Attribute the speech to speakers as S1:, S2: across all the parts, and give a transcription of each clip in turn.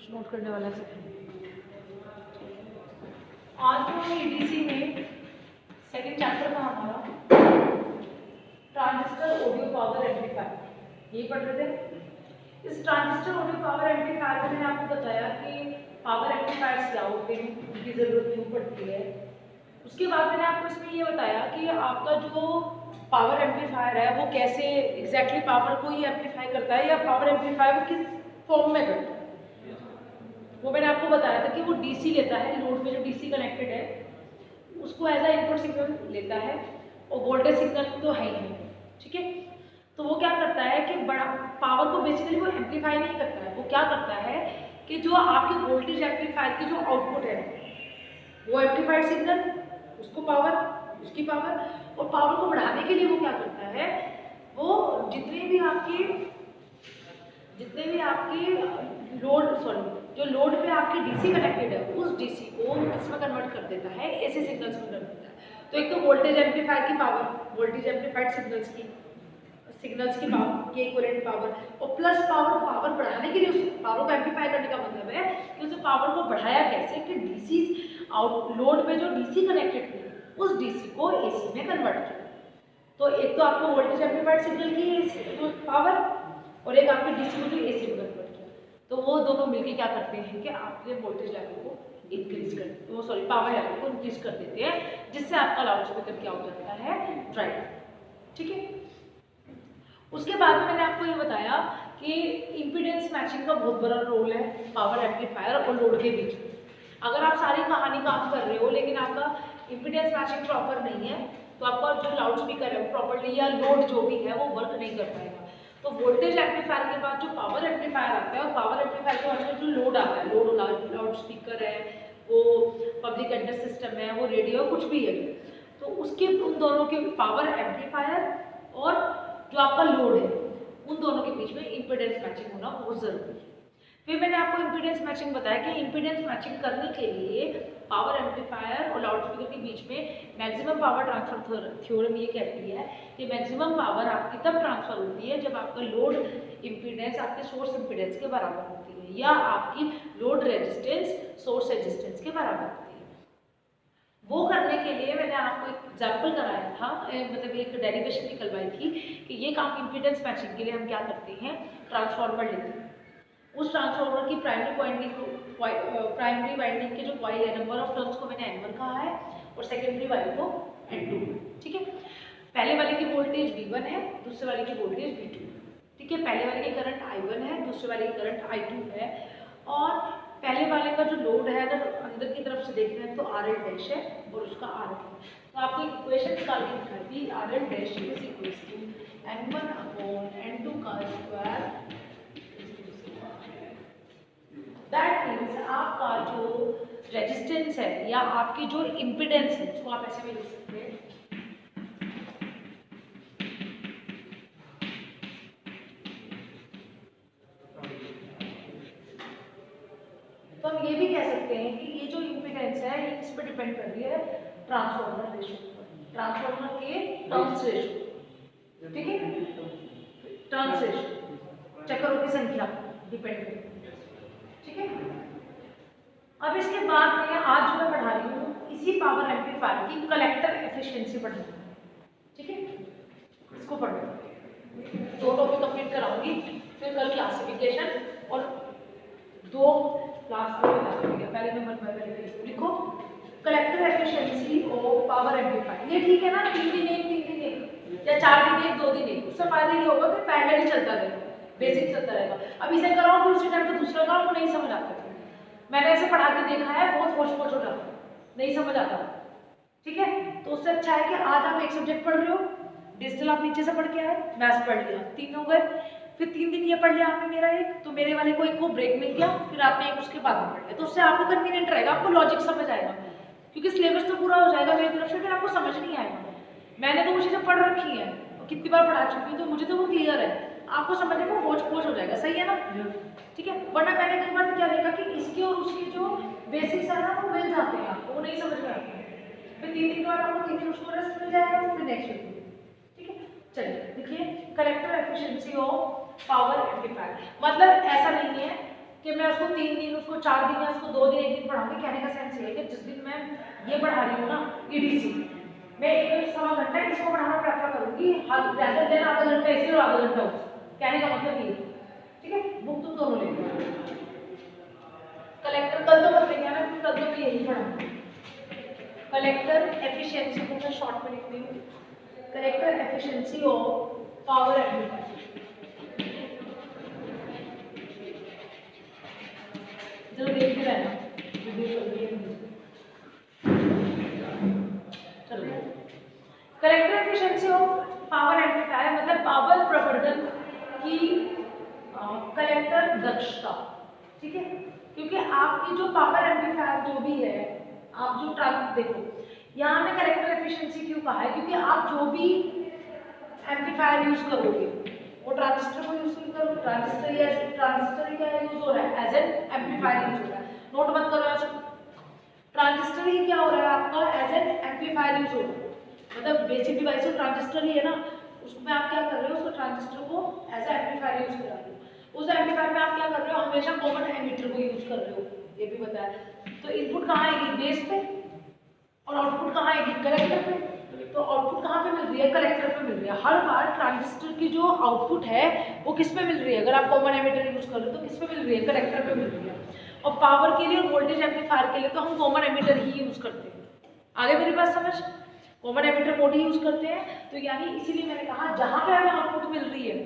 S1: कुछ नोट करने वाला है। आज जो एडीसी में सेकंड चैप्टर था हमारा ट्रांजिस्टर ऑडियो पावर एम्पलीफायर, ये पढ़ रहे थे। इस ट्रांजिस्टर ऑडियो पावर एम्पलीफायर में मैंने आपको बताया कि पावर एम्पलीफायर्स क्या होते हैं, उनकी ज़रूरत क्यों पड़ती है। उसके बाद मैंने आपको इसमें ये बताया कि आपका जो पावर एम्पलीफायर है वो कैसे एग्जैक्टली पावर को ही एम्पलीफाई करता है या पावर एम्पलीफायर वो किस फॉर्म में करता है। वो मैंने आपको बताया था कि वो डीसी लेता है, लोड में जो डीसी कनेक्टेड है उसको एज अ इनपुट सिग्नल लेता है और वोल्टेज सिग्नल तो है ही, ठीक है। तो वो क्या करता है कि बड़ा पावर को बेसिकली वो एम्पलीफाई नहीं करता है, वो क्या करता है कि जो आपके वोल्टेज एम्पलीफायर की जो आउटपुट है वो एम्पलीफाइड सिग्नल, उसको पावर, उसकी पावर, और पावर को बढ़ाने के लिए वो क्या करता है, वो जितने भी आपकी जो लोड पे आपकी डीसी कनेक्टेड है उस डीसी को किसमें कन्वर्ट कर देता है, एसी सिग्नल्स में कन्वर्ट करता है। तो एक तो वोल्टेज एम्पलीफायर की पावर, वोल्टेज एम्पलीफाइड सिग्नल्स की पावर, ये इक्विवेलेंट पावर, और प्लस पावर बढ़ाने के लिए उस पावर को एम्पलीफाई करने का मतलब है कि उस पावर को बढ़ाया कैसे कि डीसी आउट लोड पे जो डीसी कनेक्टेड थी उस डीसी को एसी में कन्वर्ट किया। तो एक तो आपको वोल्टेज एम्पलीफाइड सिग्नल की पावर और एक आपके डीसी को जो एसी में कन्वर्ट किया, तो वो दोनों मिलके क्या करते हैं कि आपके वोल्टेज लेवल को इंक्रीज कर पावर लेवल को इंक्रीज कर देते हैं, जिससे आपका लाउड स्पीकर क्या हो जाता है, ड्राइव, ठीक है। उसके बाद में मैंने आपको ये बताया कि इम्पीडेंस मैचिंग का बहुत बड़ा रोल है पावर एम्पलीफायर और लोड के बीच में। अगर आप सारी कहानी काम कर रहे हो लेकिन आपका इम्पीडेंस मैचिंग प्रॉपर नहीं है तो आपका जो लाउड स्पीकर है वो प्रॉपरली या लोड जो भी है वो वर्क नहीं कर पाएगा। तो वोल्टेज एम्पलीफायर के बाद जो पावर एम्पलीफायर आता है और पावर एम्पलीफायर के बाद जो लोड आता है, लोड लाउड स्पीकर है, वो पब्लिक एड्रेस सिस्टम है, वो रेडियो कुछ भी है, तो उसके उन दोनों के पावर एम्पलीफायर और जो आपका लोड है उन दोनों के बीच में इम्पीडेंस मैचिंग होना बहुत ज़रूरी है। फिर मैंने आपको इम्पीडेंस मैचिंग बताया कि इम्पीडेंस मैचिंग करने के लिए पावर एम्पलीफायर और लाउड स्पीकर के बीच में मैक्सिमम पावर ट्रांसफर थ्योरम ये कहती है कि मैक्सिमम पावर आपकी तब ट्रांसफर होती है जब आपका लोड इम्पीडेंस आपके सोर्स इम्पीडेंस के बराबर होती है या आपकी लोड रेजिस्टेंस सोर्स रेजिस्टेंस के बराबर होती है। वो करने के लिए मैंने आपको एक एग्जाम्पल कराया था, मतलब एक डेरिवेशन निकलवाई थी कि ये काम इम्पीडेंस मैचिंग के लिए हम क्या करते हैं, ट्रांसफार्मर लेते हैं। उस ट्रांसफार्मर की प्राइमरी वाइंडिंग के जो कॉइल है, नंबर ऑफ टर्न्स को मैंने N1 कहा है और सेकेंडरी वाली को N2, ठीक है। पहले वाले की वोल्टेज V1 है, दूसरे वाले की वोल्टेज V2, ठीक है। पहले वाले की करंट I1 है, दूसरे वाले की करंट I2 है, और पहले वाले का जो लोड है अगर अंदर की तरफ से देख रहे हैं तो RL डैश है और उसका RL है। तो आपको इक्वेशन निकाल के दिखाई थी, RL dash is equals to N1 upon N2 का स्क्वायर। दैट मीन्स आपका जो रेजिस्टेंस है या आपकी जो इम्पीडेंस है उसको आप ऐसे भी लिख सकते हैं, तो हम ये भी कह सकते हैं कि ये जो इम्पीडेंस है ये किस पर डिपेंड कर रही है, ट्रांसफार्मर रेशो पर, ट्रांसफार्मर के टर्न्स रेशो, ठीक है, टर्न्स रेशो, चक्करों की संख्या डिपेंड करती है, ठीक है। अब इसके बाद में आज जो मैं पढ़ा रही हूँ इसी पावर एम्पलीफायर की कलेक्टर एफिशिएंसी पढ़ना है, ठीक है। इसको पढ़ना, दो टॉपिक कंप्लीट कराऊंगी, फिर कल क्लासिफिकेशन और दो क्लास में पहले नंबर पर पहले लिखो कलेक्टर एफिशिएंसी और पावर एम्पलीफायर। ये ठीक है ना, 3 दिन एक या 4 दिन एक 2 दिन एक, उससे फायदा ये होगा कि पैरेलल ही चलता रहेगा, बेसिक चलता रहेगा। अब इसे कराओ फिर उसी टाइम पे दूसरा कराओ, वो नहीं समझ आता। मैंने ऐसे पढ़ा के देखा है, बहुत होश हो जाता है, नहीं समझ आता, ठीक है। तो उससे अच्छा है कि आज आप एक सब्जेक्ट पढ़ रहे हो, डिजिटल आप नीचे से पढ़ के आए, मैथ्स पढ़ लिया, 3 हो गए, फिर 3 दिन ये पढ़ लिया आपने मेरा एक, तो मेरे वाले को एक को ब्रेक मिल गया, फिर आपने एक उसके बाद में पढ़ लिया, तो उससे आपको कन्वीनियंट रहेगा, आपको लॉजिक समझ आएगा, क्योंकि सिलेबस तो पूरा हो जाएगा मेरी तरफ से, फिर आपको समझ नहीं आएगा। मैंने तो वो चीज़ें पढ़ रखी है, कितनी बार पढ़ा चुकी हूँ, तो मुझे तो वो क्लियर है, आपको समझने में होच पोच हो जाएगा, सही है ना, ठीक है। वरना मैंने कई बार क्या देखा कि इसके और उसके जो बेसिक्स है ना वो मिल जाते हैं, आपको वो नहीं समझ में आते हैं, फिर 3 दिन के बाद आपको 3 दिन उसको रेस्ट मिल जाएगा, फिर नेक्स्ट वीक, ठीक है। चलिए देखिए, collector efficiency of power amplifier, मतलब ऐसा नहीं है कि मैं उसको 3 दिन, उसको 4 दिन या उसको 2 दिन, 1 दिन पढ़ाऊंगी। कहने का सेंस ये है कि जिस दिन मैं ये पढ़ा रही हूँ ना ईडीसी, मैं 1-1.25 घंटा इसको पढ़ाना प्रेफर करूँगी rather than आधा घंटा इसे और आधा घंटा उसे। कहने का मतलब ये, ठीक है। बुक तुम दोनों लेंगे। कलेक्टर कल तो मत लेंगे ना, क्योंकि कल तो मैं यही पढ़ाऊंगी। कलेक्टर एफिशिएंसी को मैं शॉर्ट में लिख रही हूँ, collector efficiency of power amplifier. जरूर देखते रहना, वीडियो चल रही है। चलो, collector efficiency of power amplifier मतलब पावर प्रवर्धन की कलेक्टर दक्षता, ठीक है। क्योंकि आपकी जो पावर एम्पलीफायर जो भी है, आप जो देखो यहाँ में कलेक्टर एफिशिएंसी क्यों कहा है, क्योंकि आप जो भी एम्पलीफायर यूज करोगे वो ट्रांजिस्टर को यूज करो, ट्रांजिस्टर या ट्रांजिस्टर क्या यूज हो रहा है, एज एन एम्पलीफायर यूज हो रहा है। नोट मत करो ऐसा, ट्रांजिस्टर ही क्या हो रहा है आपका, एज एन एम्पलीफायर यूज हो रहा है। मतलब बेसिक डिवाइस तो ट्रांजिस्टर ही है ना, उसमें आप क्या कर रहे हो, उसको ट्रांजिस्टर को एज ए एम्पलीफायर यूज करा रहे हो। उस एम्पलीफायर में आप क्या कर रहे हो, हमेशा कॉमन एमिटर को यूज कर रहे हो, ये भी बताया। तो इनपुट कहाँ आएगी, बेस पे, और आउटपुट कहाँ आएगी, कलेक्टर पे। तो आउटपुट कहाँ पे मिल रही है, कलेक्टर पे मिल रही है। हर बार ट्रांजिस्टर की जो आउटपुट है वो किस पे मिल रही है, अगर आप कॉमन एमिटर यूज कर रहे हो तो किस पे मिल रही है, कलेक्टर पे मिल रही है। और पावर के लिए और वोल्टेज एम्पलीफायर के लिए तो हम कॉमन एमिटर ही यूज करते हैं। आगे मेरी बात समझ, कॉमन एमिटर मोड ही यूज करते हैं। तो यानी इसीलिए मैंने कहा जहां पे हमें आउटपुट मिल रही है,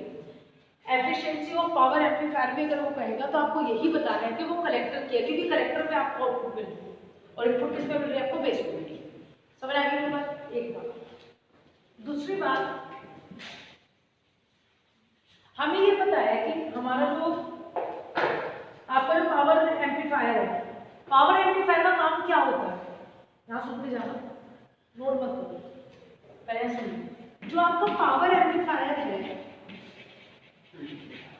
S1: एफिशिएंसी ऑफ पावर एम्पलीफायर में अगर वो कहेगा तो आपको यही बताना है कि वो कलेक्टर की है, क्योंकि कलेक्टर पे आपको आउटपुट मिल रही है और इनपुट किस पे मिल रही है, आपको बेस पे मिल रही है। समझ आ गई मेरी बात, एक बात। दूसरी बात, हमें ये पता है कि हमारा जो आपका जो पावर एम्पलीफायर है, पावर एम्पलीफायर का काम क्या होता है, यहाँ सुनते जाना, नोट मत करो, पहले सुनिए। जो आपका पावर एम्पलीफायर है,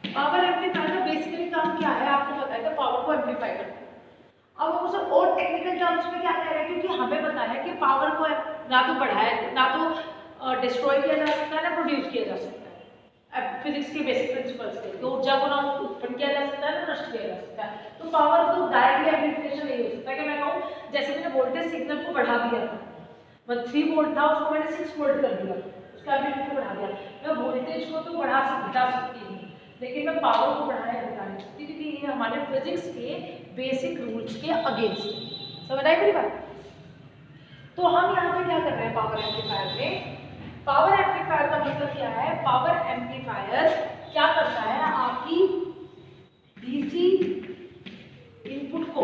S1: पावर एम्पलीफायर का बेसिकली काम क्या है आपको पता है, तो पावर को एम्पलीफाई करता है। अब हम उसे और टेक्निकल टर्म्स में क्या कह रहे हैं, क्योंकि हमें पता है कि पावर को ना तो बढ़ाया, ना तो डिस्ट्रॉय किया जा सकता है, ना प्रोड्यूस किया जा सकता है फिजिक्स के बेसिक प्रिंसिपल्स से। तो ऊर्जा को ना उत्पन्न किया जा सकता है, ना नष्ट किया जा सकता है। तो पावर को डायरेक्टली एम्पलीफिकेशन नहीं हो सकता कि मैं कहूँ जैसे मैंने वोल्टेज सिग्नल को बढ़ा दिया था, 3 वोल्ट था उसको मैंने 6 वोल्ट कर दिया, उसका एम्पलीट्यूड बढ़ा दिया। मैं वोल्टेज को तो बढ़ा सकती हूँ, लेकिन मैं पावर को बढ़ाया बता नहीं सकती, क्योंकि ये हमारे फिजिक्स के बेसिक रूल्स के अगेंस्ट। समझ आई मेरी बात। तो हम यहाँ पे क्या कर रहे हैं पावर एम्पलीफायर में, पावर एम्पलीफायर का मतलब क्या है, पावर एम्पलीफायर क्या करता है, आपकी डीसी इनपुट को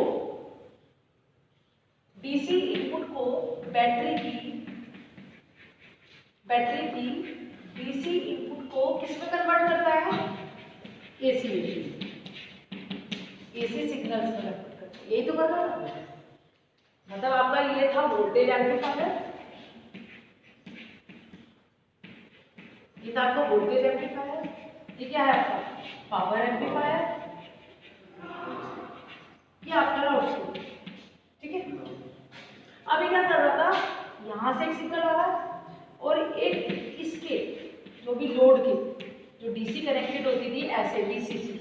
S1: बैटरी की डीसी इनपुट को किस में कन्वर्ट करता है, एसी सिग्नल्स में कन्वर्ट करता है। यही तो कर रहा है, मतलब आपका ये था वोल्टेज एम्पलीफायर, ये था आपका वोल्टेज एम्पलीफायर, ये क्या है आपका पावर एम्पलीफायर, ये आपका आउटपुट, ठीक है। अभी क्या कर रहा था, यहाँ से एक सिग्नल आ रहा और एक इसके जो भी लोड की जो डीसी कनेक्टेड होती थी ऐसे डीसीसी,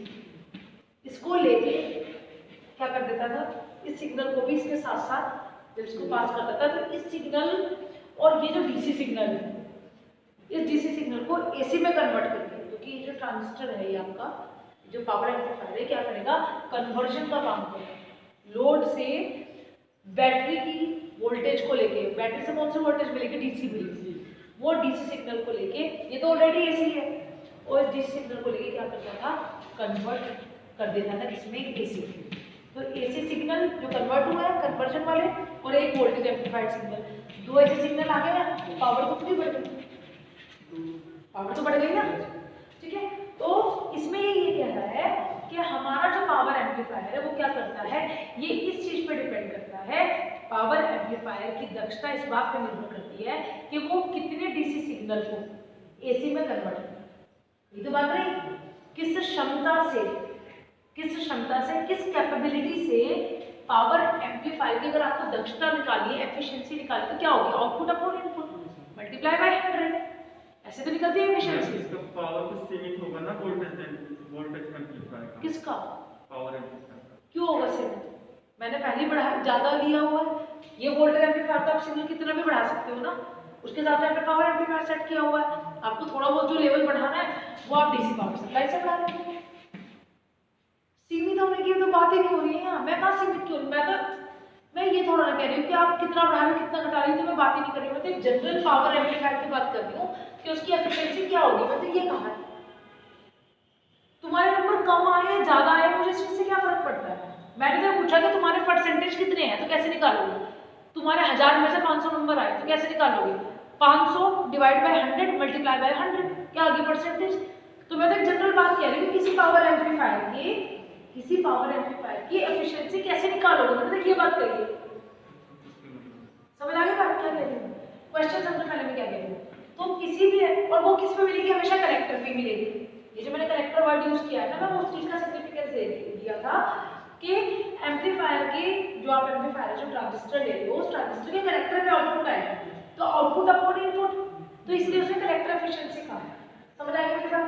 S1: इसको लेके क्या कर देता था, इस सिग्नल को भी इसके साथ साथ जब इसको पास करता था, तो इस सिग्नल और ये जो डीसी सिग्नल है, इस डीसी सिग्नल को एसी में कन्वर्ट करके, क्योंकि ये जो ट्रांजिस्टर है ये आपका जो पावर एम्पलीफायर है क्या करेगा, कन्वर्जन का काम करेगा। लोड से बैटरी की वोल्टेज को लेके, बैटरी से कौन सी वोल्टेज मिलेगी, डीसी मिलेगी, वो डीसी सिग्नल को लेके, ये तो ऑलरेडी एसी है, और इस डीसी सिग्नल को लेके क्या करता था, कन्वर्ट कर देता था इसमें एसी। तो एसी सिग्नल जो कन्वर्ट हुआ है कन्वर्जन वाले, और एक वोल्टेज एम्पलीफाइड सिग्नल, 2 ऐसे सिग्नल आ गए ना, पावर तो कितनी बढ़ गई, पावर तो बढ़ गई ना, ठीक है। तो इसमें ये कह रहा है कि हमारा जो पावर एम्पलीफायर है वो क्या करता है, ये इस चीज पे डिपेंड करता है, पावर एम्पलीफायर की दक्षता इस बात पे निर्भर करती है कि वो कितने डीसी सिग्नल को एसी में कन्वर्ट करता है। ये तो बात रही, किस क्षमता से किस कैपेबिलिटी से पावर एम्पलीफायर की अगर आपको दक्षता निकालिए, एफिशिएंसी निकालिए, तो क्या होगी, output upon input multiply by 100, ऐसे तो निकलती है एफिशिएंसी।
S2: इसका पावर तो सीमित होगा ना वोल्टेज एम्पलीफायर का,
S1: किसका
S2: पावर एम्पलीफायर
S1: क्यों होगा सेम? मैंने पहले बढ़ा ज़्यादा लिया हुआ है, ये वोल्टेज एम्पलीफायर तो आप सिग्नल कितना भी बढ़ा सकते हो ना, उसके साथ आपने पावर एम्पलीफायर सेट किया हुआ है, आपको थोड़ा बहुत जो लेवल बढ़ाना है वो आप डीसी पावर सप्लाई से बढ़ा लेंगे। सीमित होने की तो बात ही नहीं हो रही है यहाँ, मैं कहाँ सीमित क्यों, मैं ये थोड़ा ना कह रही हूँ कि आप कितना बढ़ा रहे हो कितना घटा रही हो, तो मैं बात ही नहीं कर रही हूँ, मैं तो एक जनरल पावर एम्पलीफायर की बात कर रही हूँ कि उसकी एफिशिएंसी क्या होगी। मैं तो ये कहा है तुम्हारे नंबर कम आए या ज्यादा आए मुझे इस चीज से क्या फर्क पड़ता है। मैंने तो पूछा कि तुम्हारे परसेंटेज कितने हैं, तो कैसे निकालोगे? तुम्हारे 1000 में से 500 नंबर आए तो कैसे निकालोगे? 500 डिवाइड बाय 100 मल्टीप्लाई बाय 100, क्या आ गई परसेंटेज। तो मैं तो एक जनरल बात कह रही हूँ, किसी पावर एम्पलीफायर की एफिशिएंसी कैसे निकालोगे, मतलब ये बात करिए। समझ आ गई बात क्या कह रही हूँ? क्वेश्चन समझो पहले मैं क्या कह रही हूँ। तो किसी भी, और वो किस में मिलेगी, हमेशा कलेक्टर पे मिलेगी। ये जो मैंने कलेक्टर वर्ड यूज किया है ना, मैं उस चीज का सिग्निफिकेंस दिया था कि एम्पलीफायर के जो आप एम्पलीफायर जो ट्रांजिस्टर ले रहे हो, उस ट्रांजिस्टर के कलेक्टर में आउटपुट आएगा, तो आउटपुट अपॉन इनपुट, तो इसलिए उसे कलेक्टर एफिशिएंसी कहा है। समझ आएगा मेरी बात?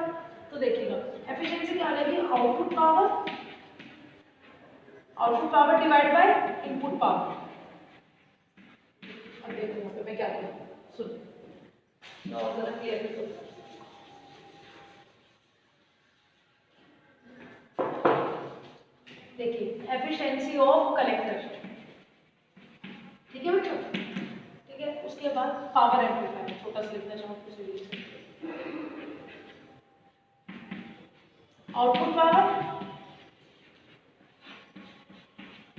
S1: तो देखिएगा एफिशिएंसी क्या आएगी, output power divide by input power. अब देखो यहाँ पे मैं क्या करूँ, सुन और जरा क्लियर कर दो। देखिए एफिशिएंसी ऑफ कलेक्टर, ठीक है बच्चों, ठीक है। उसके बाद पावर एम्पलीफायर, छोटा सा लिखना चाहूँ तो output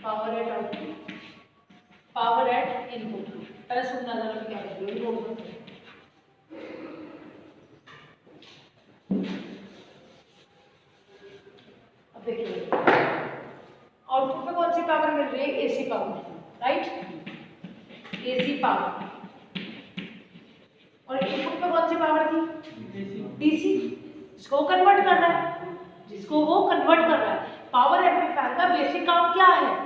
S1: power at output, power at input. पहले सुनना जरा मैं क्या कर रही हूँ। अब देखिए आउटपुट में कौन सी पावर मिल रही है, AC power, right, AC power. और इनपुट में कौन सी पावर थी, डीसी, जिसको कन्वर्ट कर रहा है, जिसको वो कन्वर्ट कर रहा है। पावर एम्पलीफायर का बेसिक काम क्या है,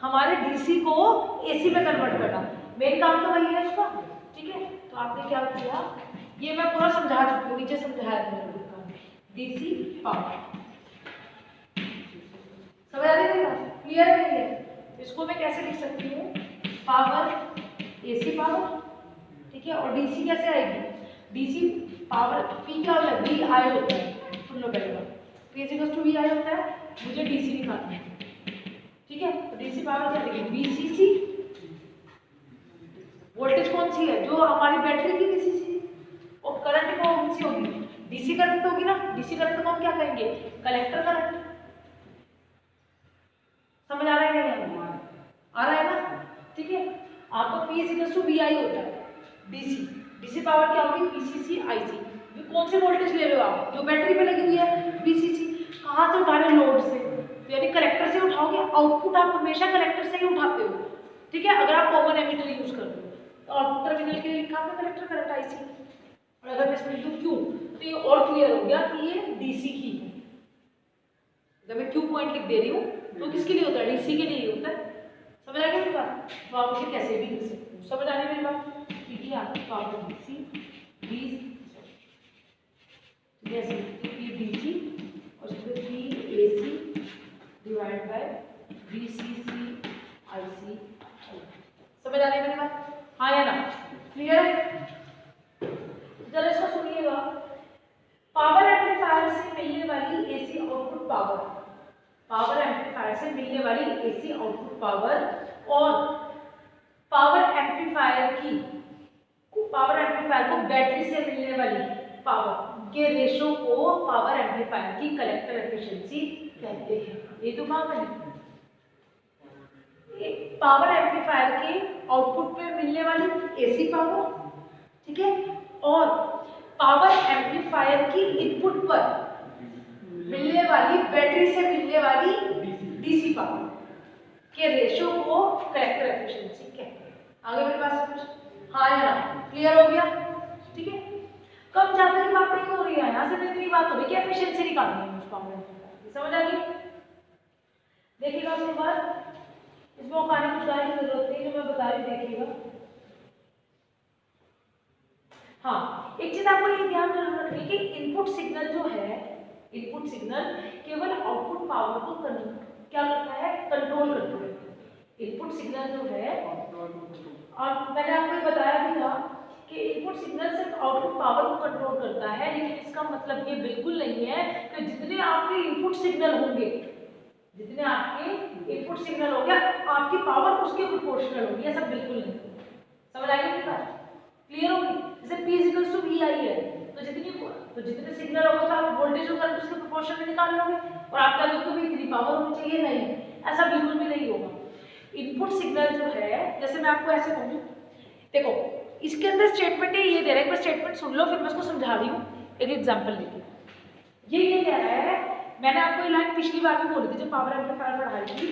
S1: हमारे डीसी को एसी में कन्वर्ट करना, मेन काम तो वही है उसका, ठीक है। तो आपने क्या किया, ये मैं पूरा समझा चुकी हूँ, नीचे समझाया था मैंने, डीसी पावर। समझ आ रही है, क्लियर है? इसको मैं कैसे लिख सकती हूँ, पावर एसी पावर, ठीक है। और डीसी कैसे आएगी, डीसी पावर पी क्या होता है, वी आई होता है, सुन लो पहले बार, पी इक्वल्स टू वी आई होता है, मुझे डीसी निकालना है, ठीक है। तो डीसी पावर क्या देगी, वीसीसी, वोल्टेज कौन सी है, जो हमारी बैटरी की वीसीसी, और करंट कौन सी होगी, डीसी करंट होगी ना, डीसी करंट को हम क्या कहेंगे, कलेक्टर करंट। समझ आ रहा है नहीं आ रहा है ना, ठीक है। आपका पी इक्वल्स टू वी आई होता है, डीसी, डीसी पावर क्या होगी, वीसीसी आईसी। कौन से वोल्टेज ले रहे हो आप, जो बैटरी पे लगी हुई है, वीसीसी। कहाँ से उठा रहे हो, लोड से, तो यानी कलेक्टर से उठाओगे, आउटपुट आप हमेशा कलेक्टर से ही उठाते हो, ठीक है। अगर आप कॉमन एमिटर यूज करते हो तो आउटपुट टर्मिनल के लिए लिखा आपने कलेक्टर करंट आईसी। और अगर मैं इसमें लिखूं क्यू, तो ये और क्लियर हो गया कि ये डीसी की है। जब मैं क्यू पॉइंट लिख दे रही हूँ तो किसके लिए होता है, डीसी के लिए होता है। समझ आ गया मेरी बात? तो आप इसे कैसे भी लिख सकते हो, समझ आ रही है मेरी बात? ठीक है, आपकी पावर डीसी जैसे पी डीसी और P AC divide by VCC IC. समझ आ रही है मेरी बात, हाँ या ना, क्लियर है? जरा इसको सुनिएगा, पावर एम्पलीफायर से मिलने वाली AC output power, power amplifier से मिलने वाली एसी आउटपुट पावर और पावर एम्पलीफायर को बैटरी से मिलने वाली पावर के रेशो को पावर एम्पलीफायर की कलेक्टर एफिशिएंसी कहते हैं। ये तो कहा मैंने, पावर एम्पलीफायर के आउटपुट पे मिलने वाली एसी पावर, ठीक है, और पावर एम्पलीफायर की इनपुट पर मिलने वाली बैटरी से मिलने वाली डीसी पावर के रेशो को कलेक्टर एफिशिएंसी कहते हैं। आगे मेरे पास कुछ, हाँ या ना, क्लियर हो गया? ठीक है, कम ज्यादा की बात नहीं हो रही है, यहाँ से इतनी बात हो रही है कि एफिशिएंसी निकालनी है उस पावर एम्पलीफायर। समझ आ गई? देखिएगा उसके बाद इसमें आने कुछ गाने की जरूरत नहीं, जो मैं बता रही देखिएगा। हाँ, एक चीज आपको ये ध्यान रखनी है कि इनपुट सिग्नल जो है, इनपुट सिग्नल केवल आउटपुट पावर को क्या करता है, कंट्रोल करता है। इनपुट सिग्नल जो है, और मैंने आपको ये बताया भी था कि इनपुट सिग्नल सिर्फ आउटपुट पावर को कंट्रोल करता है, लेकिन इसका मतलब ये बिल्कुल नहीं है कि जितने आपके इनपुट सिग्नल होंगे, जितने आपके इनपुट सिग्नल होंगे आपकी पावर उसके प्रोपोर्शनल होगी, ऐसा बिल्कुल नहीं। समझ आई मेरी बात? क्लियर होगी? जैसे P इक्वल्स टू VI है, तो जितने सिग्नल होंगे तो आप वोल्टेज और करंट उसके प्रोपोर्शन में निकाल लोगे, और आपका जो भी इतनी पावर होनी चाहिए, नहीं, ऐसा बिल्कुल भी नहीं होगा। इनपुट सिग्नल जो है, जैसे मैं आपको ऐसे कहूँ, देखो इसके अंदर स्टेटमेंट है, ये दे रहा है, एक बार स्टेटमेंट सुन लो, फिर मैं उसको समझा रही हूँ एक एग्जांपल लेके। ये कह रहा है, मैंने आपको ये लाइन पिछली बार भी बोली थी जब पावर एम्पलीफायर पढ़ाई थी,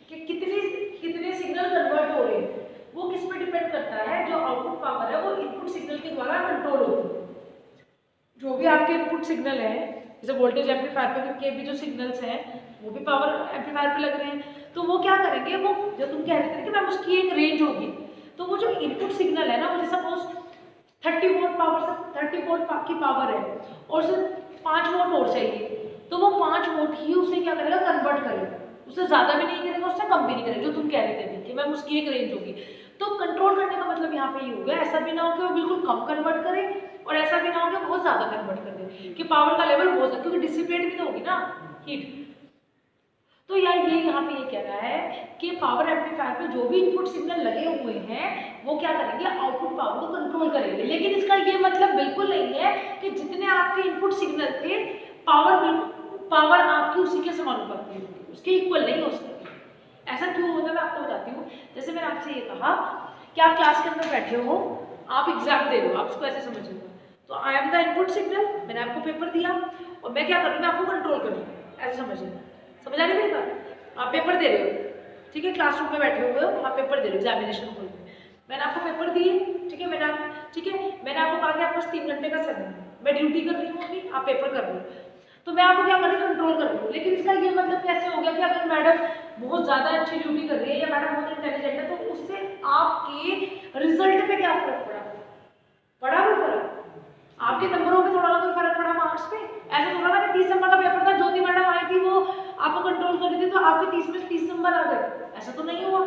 S1: कि कितने सिग्नल कन्वर्ट हो रहे हैं, वो किस पे डिपेंड करता है, जो आउटपुट पावर है वो इनपुट सिग्नल के द्वारा कंट्रोल होती है। जो भी आपके इनपुट सिग्नल है, जैसे वोल्टेज एम्पलीफायर के भी जो सिग्नल्स हैं वो भी पावर एम्पलीफायर पे लग रहे हैं, तो वो क्या करेंगे, वो जो तुम कह रहे थे कि मैम उसकी एक रेंज होगी, तो वो जो इनपुट सिग्नल है ना, मुझे सपोज 30 वोल्ट पावर से 30 वोल्ट की पावर है और सिर्फ 5 वोल्ट और चाहिए, तो वो 5 वोल्ट ही उसे क्या करेगा, कन्वर्ट करेगा, उससे ज़्यादा भी नहीं करेगा, उससे कम भी नहीं करेगा, जो तुम कह रहे थे कि मैम उसकी एक रेंज होगी। तो कंट्रोल करने का मतलब यहाँ पे ये हो गया, ऐसा भी ना हो कि वो बिल्कुल कम कन्वर्ट करे और ऐसा भी ना हो कि बहुत ज़्यादा कन्वर्ट कर दे, कि पावर का लेवल बहुत ज़्यादा, क्योंकि डिसिपेट भी तो होगी ना हीट। तो यार ये यहाँ पे ये कह रहा है कि पावर एम्पलीफायर पे जो भी इनपुट सिग्नल लगे हुए हैं वो क्या करेंगे, आउटपुट पावर को कंट्रोल करेंगे, लेकिन इसका ये मतलब बिल्कुल नहीं है कि जितने आपके इनपुट सिग्नल थे पावर आपकी उसी के समानुपाती होगी, उसके इक्वल नहीं हो सकती। ऐसा क्यों होता है मैं आपको बताती हूँ। जैसे मैंने आपसे ये कहा कि आप क्लास के अंदर बैठे हो, आप एग्जाम दे रहे हो, आप इसको ऐसे समझ लो, तो I am the input signal, मैंने आपको पेपर दिया और मैं क्या करूँगा, आपको कंट्रोल करूँगा, ऐसे समझ लेना। समझ आ रही मेरी बात? आप पेपर दे रहे हो, ठीक है, क्लासरूम में बैठे हुए हो, आप पेपर दे रहे हो, एग्जामिनेशन हॉल में, मैंने आपको पेपर दिए, ठीक है, मैंने आपको कहा कि आपके पास 3 घंटे का समय है, मैं ड्यूटी कर रही हूँ अभी, आप पेपर कर रहे हो, तो मैं आपको क्या कर रही हूँ, कंट्रोल कर रही हूँ। लेकिन इसका ये मतलब कैसे हो गया कि अगर मैडम बहुत ज़्यादा अच्छी ड्यूटी कर रही है या मैडम बहुत इंटेलिजेंट है, तो उससे आपके रिजल्ट पे क्या फर्क पड़ा? पड़ा वो फर्क? आपके नंबरों में थोड़ा ना कोई फर्क पड़ा मार्क्स पे? ऐसा थोड़ा ना कि 30 नंबर का पेपर था, ज्योति मैडम आई थी, वो आपको कंट्रोल कर रही थी, तो आपके 30 में 30 नंबर आ गए, ऐसा तो नहीं हुआ।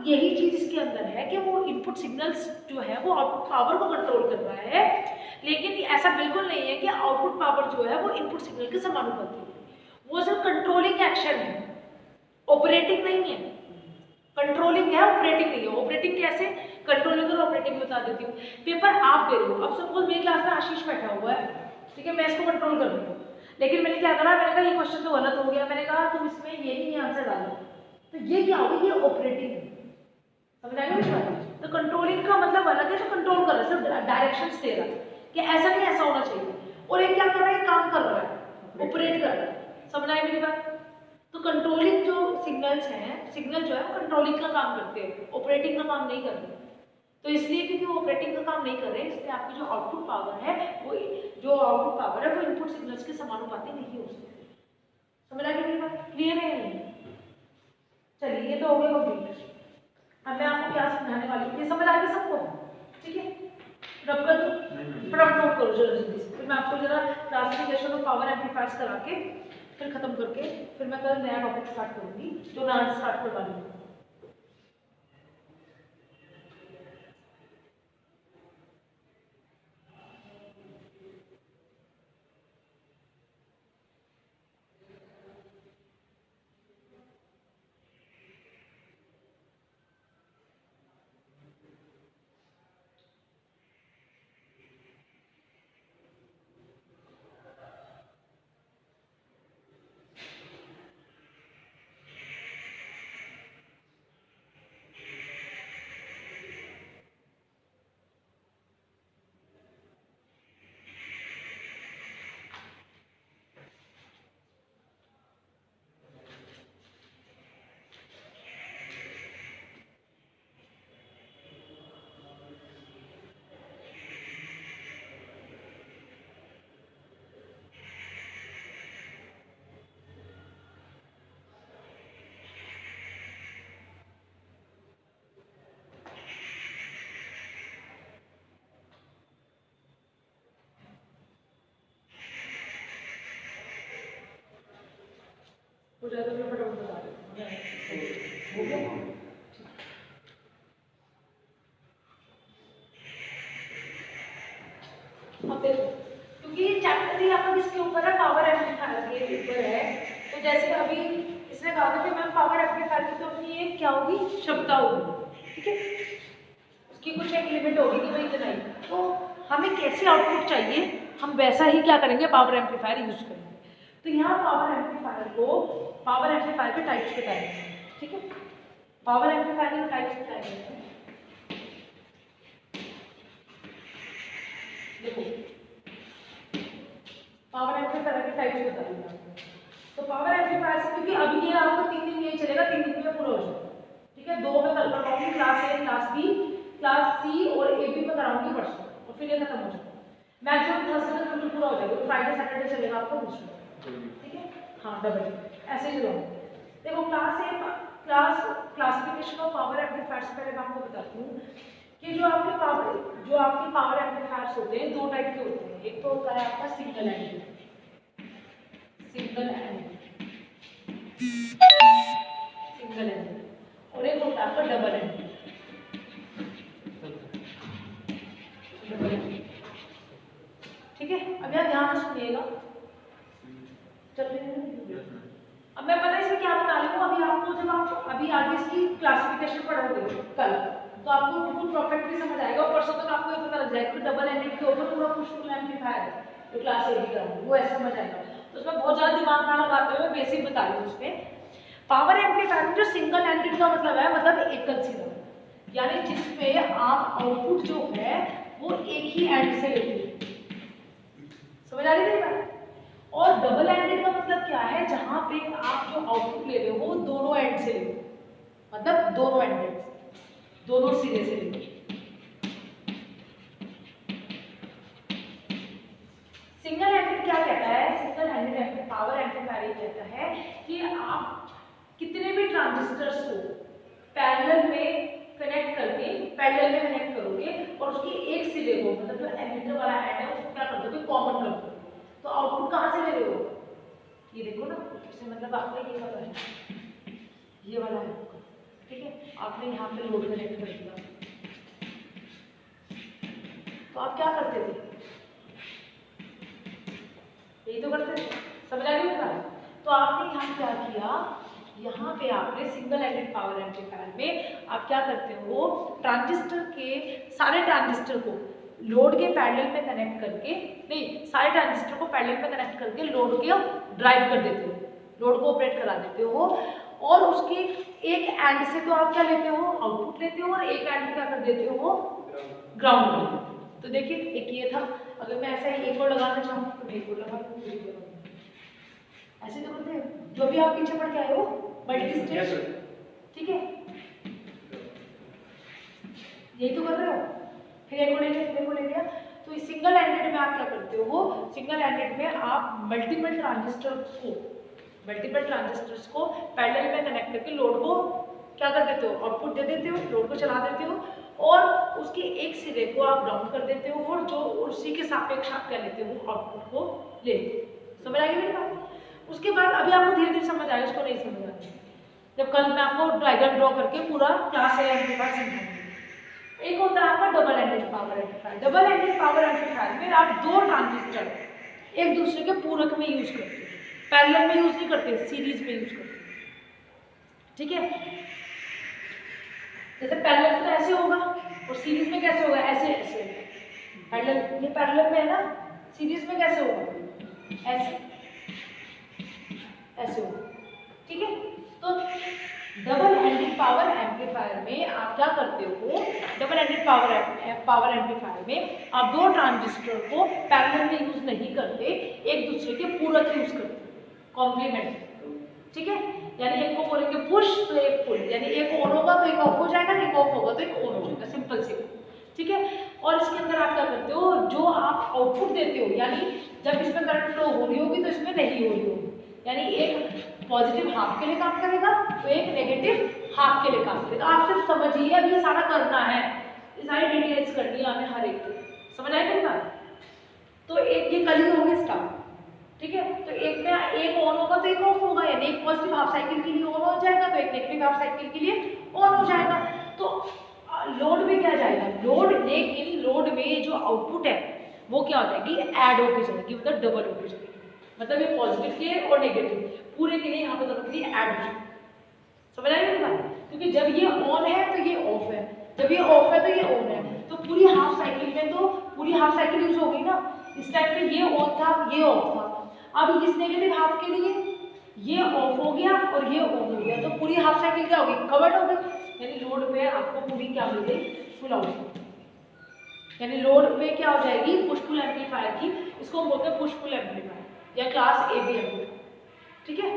S1: यही चीज इसके अंदर है कि वो इनपुट सिग्नल्स जो है वो आउटपुट पावर को कंट्रोल कर रहा है, लेकिन ऐसा बिल्कुल नहीं है कि आउटपुट पावर जो है वो इनपुट सिग्नल के समानुपाती है। वो सिर्फ कंट्रोलिंग एक्शन है, ऑपरेटिंग नहीं है। कंट्रोलिंग है, ऑपरेटिंग नहीं है। ऑपरेटिंग कैसे, कंट्रोलिंग और ऑपरेटिंग बता देती हूँ। पेपर आप दे रहे हो, अब सपोज मेरी क्लास में आशीष बैठा हुआ है, ठीक है, मैं इसको कंट्रोल कर रही हूँ, लेकिन मैंने क्या करा, मैंने कहा ये क्वेश्चन तो गलत हो गया, मैंने कहा तुम इसमें ये नहीं आंसर डालो, तो ये क्या होगी, ये ऑपरेटिंग है। समझ आएगा मुझे बात? तो कंट्रोलिंग का मतलब अलग है, जो कंट्रोल कर रहा है, सिर्फ डायरेक्शंस दे रहा है कि ऐसा नहीं ऐसा होना चाहिए, और एक क्या कर रहा है, काम कर रहा है, ऑपरेट कर रहा है। समझ आई मेरी बात? तो कंट्रोलिंग जो सिग्नल्स हैं, सिग्नल जो है वो कंट्रोलिंग का काम करते हैं, ऑपरेटिंग का काम नहीं कर रहे। तो इसलिए क्योंकि वो ऑपरेटिंग का काम नहीं कर रहे, इसलिए आपकी जो आउटपुट पावर है वो इनपुट सिग्नल्स के समानुपाती नहीं हो सकती। समझ आ गई मेरी बात? क्लियर है या नहीं? चलिए ये तो हो गया कंप्लीट। अब मैं आपको क्या समझाने वाली हूँ, ये समझ आ गई सबको? ठीक है, रब कर दो, फटाफट नोट करो जल्दी से, फिर मैं आपको जरा क्लासिफिकेशन ऑफ पावर एम्पलीफायर्स करा के फिर खत्म करके फिर मैं कल नया टॉपिक स्टार्ट करूंगी, जो मैं आज स्टार्ट करवा रही हूँ। रहा है तो मैं फटाफट बता देती हूँ। हो गया? अब देखो, क्योंकि ये चैप्टर ही आपका किसके ऊपर है, पावर एम्पलीफायर के ऊपर है। तो जैसे अभी इसने कहा था कि मैम पावर एम्पलीफायर की तो अपनी एक क्या होगी, क्षमता होगी, ठीक है, उसकी कुछ एक लिमिट होगी कि भाई इतना ही। तो हमें कैसे आउटपुट चाहिए, हम वैसा ही क्या करेंगे, पावर एम्पलीफायर यूज करेंगे। तो यहाँ पावर एम्पलीफायर के टाइप्स बताएंगे, ठीक है, पावर एम्पलीफायर के टाइप्स बताएंगे। देखो पावर एम्पलीफायर के टाइप्स बता दूंगा आपको। तो पावर एम्पलीफायर से, क्योंकि अभी ये आपको 3 दिन यही चलेगा, 3 दिन में पूरा हो जाएगा, ठीक है। 2 में कल करवाऊंगी, class A, class B, class C और ए बी में कराऊंगी परसों, और फिर ये खत्म हो जाएगा। मैक्सिमम थर्सडे तक बिल्कुल पूरा हो जाएगा, तो फ्राइडे सैटरडे चलेगा आपको दूसरा, ठीक है, हाँ डबल ऐसे ही चलाऊंगी। देखो class A, classification of power amplifier से पहले मैं आपको बताती हूँ कि जो आपके पावर एम्पलीफायर्स होते हैं 2 टाइप के होते हैं। एक तो होता है आपका सिंगल एंडेड और एक होता है आपका डबल एंडेड। ठीक है, अब यहाँ ध्यान से सुनिएगा, चल रही है। अब मैं पता है इसमें क्या बता रही हूँ, अभी आपको जब आप अभी आगे इसकी क्लासिफिकेशन पढ़ोगे कल, तो आपको बिल्कुल परफेक्टली समझ आएगा, और परसों तक आपको ये पता लग जाएगा कि डबल एंडेड के ऊपर पूरा पुश पुल एम्पलीफायर है जो क्लास ए भी कराऊंगी, वो ऐसे समझ आएगा। तो उसमें बहुत ज़्यादा दिमाग ना लगाते हुए बेसिक बता रही हूँ। उसमें पावर एम्पलीफायर में जो सिंगल एंडेड का मतलब है, मतलब एकल सिरा, यानी जिसपे आप आउटपुट जो है वो एक ही एंड से लेते हो, समझ आ रही है बात। और डबल एंडेड का मतलब क्या है, जहां पे आप जो आउटपुट ले रहे हो वो दोनों एंड से ले रहे हो, मतलब दोनों एंडेड, दोनों सिरे से ले रहे हो। सिंगल एंडेड क्या कहता है, सिंगल एंडेड पावर एम्पलीफायर कहता है कि आप कितने भी ट्रांजिस्टर्स को पैरेलल में कनेक्ट करोगे और उसके एक सिरे को, मतलब जो एमिटर वाला एंड है उसको क्या कर दोगे, कॉमन कर दोगे। तो आउटपुट कहाँ से ले रहे हो, ये देखो ना, इससे मतलब आपका ये वाला है, ये वाला है, ठीक है, आपने यहाँ पे लोड कनेक्ट कर दिया, तो आप क्या करते थे, यही तो करते थे, समझ आ रही है। तो आपने यहाँ क्या किया, यहाँ पे आपने सिंगल एंडेड पावर एम्पलीफायर में आप क्या करते हो, ट्रांजिस्टर के सारे ट्रांजिस्टर को लोड के पैरेलल में कनेक्ट करके, नहीं सारे ट्रांजिस्टर को पैरेलल में कनेक्ट करके लोड के ड्राइव कर देते हो, लोड को ऑपरेट करा देते हो, और उसके एक एंड से तो आप क्या लेते हो, आउटपुट लेते हो, और एक एंड क्या कर देते हो, ग्राउंड कर देते हो। तो देखिए एक ये था, अगर मैं ऐसा ही एक और लगाना चाहूँ तो एक और लगा दूँ, ऐसे तो करते हैं जो भी आप पीछे पढ़ के आए हो मल्टी स्टेज, ठीक है, यही तो कर रहे हो। फिर एक को ले लिया, तो इस सिंगल एंडेड में आप क्या करते हो, सिंगल एंडेड में आप मल्टीपल ट्रांजिस्टर्स को पैरेलल में कनेक्ट करके लोड को क्या कर देते हो, आउटपुट दे देते हो, लोड को चला देते हो, और उसके एक सिरे को आप ग्राउंड कर देते हो, और जो उसी के सापेक्ष आप क्या लेते हो, आउटपुट को लेते हो। समझ आएगी मेरी बात। उसके बाद अभी आपको धीरे धीरे समझ आएगा, उसको नहीं समझ आता, जब कल मैं आपको डायग्राम ड्रॉ करके पूरा क्लास है एम्पलीफायर समझाऊंगी। एक होता है आपका double ended power amplifier. Double ended power amplifier में आप 2 ट्रांजिस्टर एक दूसरे के पूरक में यूज करते हो, पैरेलल में यूज नहीं करते, सीरीज में यूज करते हो, ठीक है। जैसे पैरेलल तो ऐसे होगा और सीरीज में कैसे होगा, ऐसे ऐसे, पैरेलल, ये पैरेलल में है ना, सीरीज में कैसे होगा, ऐसे ऐसे होगा, ठीक है। तो डबल एंडेड पावर एम्पलीफायर में आप क्या करते हो, डबल एंडेड पावर एम्पलीफायर में आप 2 ट्रांजिस्टर को पैरेलल में यूज नहीं करते, एक दूसरे के पूरक यूज करते, कॉम्प्लीमेंट, ठीक है। यानी एक को बोलेंगे पुश तो एक पुल, यानी एक ऑन होगा तो एक ऑफ हो जाएगा, एक ऑफ होगा तो एक ऑन हो जाएगा, सिंपल सी, ठीक है। और इसके अंदर आप क्या करते हो, जो आप आउटपुट देते हो, यानी जब इसमें करंट फ्लो हो रही होगी तो इसमें नहीं हो रही होगी, यानी एक पॉजिटिव हाफ के लिए काम करेगा तो एक नेगेटिव हाफ के लिए काम करेगा। आप सिर्फ समझिए, अब ये सारा करना है, ये सारी डिटेल्स करनी है हमें हर एक की, समझ आएगा ना। तो एक ये कल ही होंगे स्टार्ट, ठीक है। तो एक में एक ऑन होगा तो एक ऑफ होगा, यानी एक पॉजिटिव हाफ साइकिल के लिए ऑन हो जाएगा तो एक नेगेटिव हाफ साइकिल के लिए ऑन हो जाएगा। तो लोड में क्या जाएगा, लोड, लेकिन लोड में जो आउटपुट है वो क्या हो जाएगी, ऐड होके जाएगी, मतलब डबल होके जाएगी, मतलब ये पॉजिटिव के और नेगेटिव पूरे के लिए यहाँ पे दोनों के लिए ऐड हो जाएगी। समझ आई मेरी बात? क्योंकि जब ये ऑन है तो ये ऑफ है, जब ये ऑफ है तो ये ऑन है, तो पूरी हाफ साइकिल में तो पूरी हाफ साइकिल यूज हो गई ना। इस टाइम पे ये ऑन था, ये ऑफ था, अब इस नेगेटिव हाफ के लिए ये ऑफ हो गया और ये ऑन हो गया, तो पूरी हाफ साइकिल क्या हो गई, कवर्ड हो गई, यानी लोड पे आपको पूरी क्या मिल गई, फुल आउटपुट। यानी लोड पे क्या हो जाएगी, पुश पुल एम्पलीफायर की, इसको हम बोलते हैं पुश पुल एम्पलीफायर या क्लास ए बी एम्पलीफायर, ठीक है।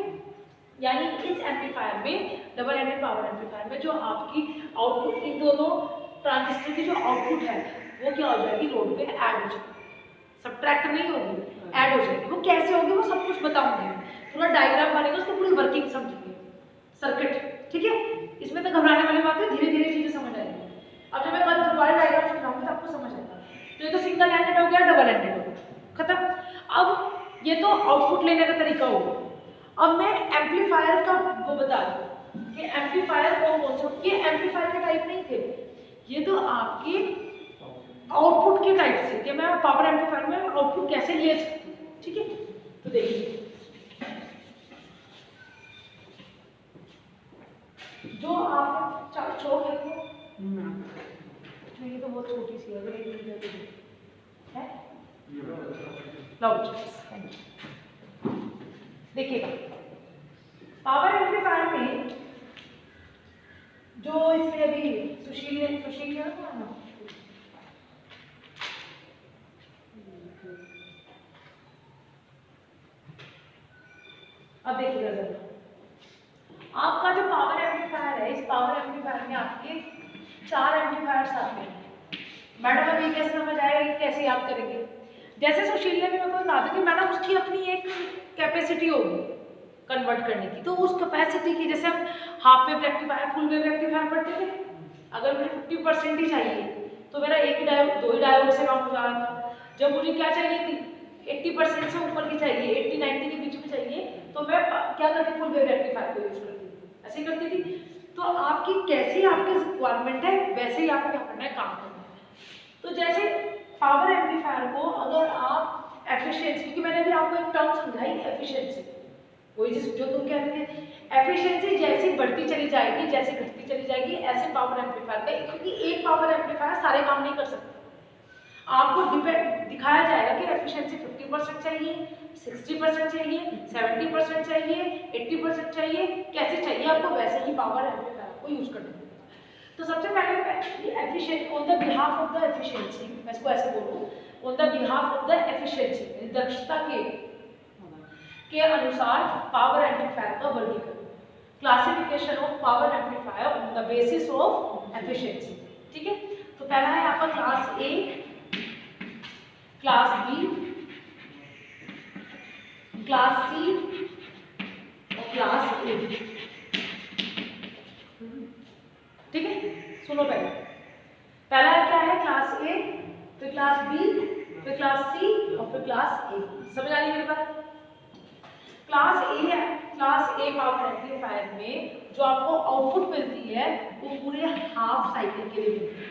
S1: यानी इस एम्पलीफायर में, डबल एंडेड पावर एम्पलीफायर में, जो आपकी आउटपुट, इन दोनों ट्रांजिस्टर की जो आउटपुट है वो क्या हो जाएगी, लोड पे ऐड हो जाएगी, सब्ट्रैक्ट नहीं होगी, ऐड हो जाएगी। वो कैसे होगी वो सब कुछ बताऊंगी, थोड़ा डायग्राम बनेगा, उसको पूरी वर्किंग समझेंगे, सर्किट, ठीक है। इसमें तो घबराने वाली बात है, धीरे धीरे चीजें समझ आएगी। अब जब मैं कल दोबारा डायग्राम समझाऊंगी तो आपको समझ आएगा। तो ये तो सिंगल एंडेड हो गया, डबल एंडेड हो गया, खत्म। अब ये तो आउटपुट लेने का तरीका होगा। अब मैं एम्पलीफायर का वो बता दूं कि एम्पलीफायर कौन सा, ये एम्पलीफायर के टाइप नहीं थे, ये तो आपके आउटपुट के टाइप से, कि मैं पावर एम्पलीफायर में आउटपुट कैसे ले सकती हूँ, ठीक है। तो देखिए, जो आप चौक है वो नहीं, तो बहुत छोटी सी है, अगर है देखिएगा, पावर एम्पलीफायर में जो इसमें अभी सुशील क्या था ना, अब देखिएगा जरा, आपका जो पावर एम्पलीफायर है, इस पावर एम्पलीफायर में आपके 4 एम्पलीफायर्स आते हैं। मैडम अभी कैसे समझ आएगा, कैसे याद करेंगे? जैसे सुशील ने भी मेरे को कहा था कि मैडम उसकी अपनी एक कैपेसिटी होगी कन्वर्ट करने की, तो उस कैपेसिटी की, जैसे हम half wave rectifier, full wave rectifier पढ़ते थे, अगर मुझे 50% ही चाहिए तो मेरा एक ही डायोड, 2 ही डायोड से काम हो जाएगा। जब मुझे क्या चाहिए थी, 80% से ऊपर की चाहिए, 80-90 के बीच में चाहिए, तो मैं क्या करती, फुल वेव रेक्टिफायर को यूज करती थी, ऐसे करती थी। तो आपकी कैसी आपकी रिक्वायरमेंट है वैसे ही आपको क्या करना है, काम करना है। तो जैसे पावर एम्पलीफायर को अगर आप एफिशिएंसी, क्योंकि मैंने अभी आपको एक टर्म समझाई एफिशिएंसी, वही जो तुम कहते थे, एफिशिएंसी जैसी बढ़ती चली जाएगी, जैसे घटती चली जाएगी, ऐसे पावर एम्पलीफायर का, क्योंकि एक पावर एम्पलीफायर सारे काम नहीं कर सकता। आपको दिखाया जाएगा कि एफिशिएंसी 50% चाहिए, 60% चाहिए, 70% चाहिए, 80% चाहिए, कैसे चाहिए आपको, वैसे ही पावर एम्पलीफायर को यूज करना है। तो सबसे पहले efficient on the behalf of the efficiency, मैं इसको ऐसे बोलूँ, on the behalf of the efficiency, दक्षता के अनुसार पावर एम्पलीफायर का वर्गीकरण, classification of power amplifier on the basis of efficiency, ठीक है। तो पहला है आपका class A, class B, class C और क्लास ए, ठीक है। सुनो पहला क्या है, क्लास ए, फिर क्लास बी, फिर क्लास सी और फिर क्लास ए। समझ आ रही है मेरी बात? क्लास ए है, क्लास ए पावर एम्पलीफायर में जो आपको आउटपुट मिलती है वो पूरे हाफ साइकिल के लिए मिलती है।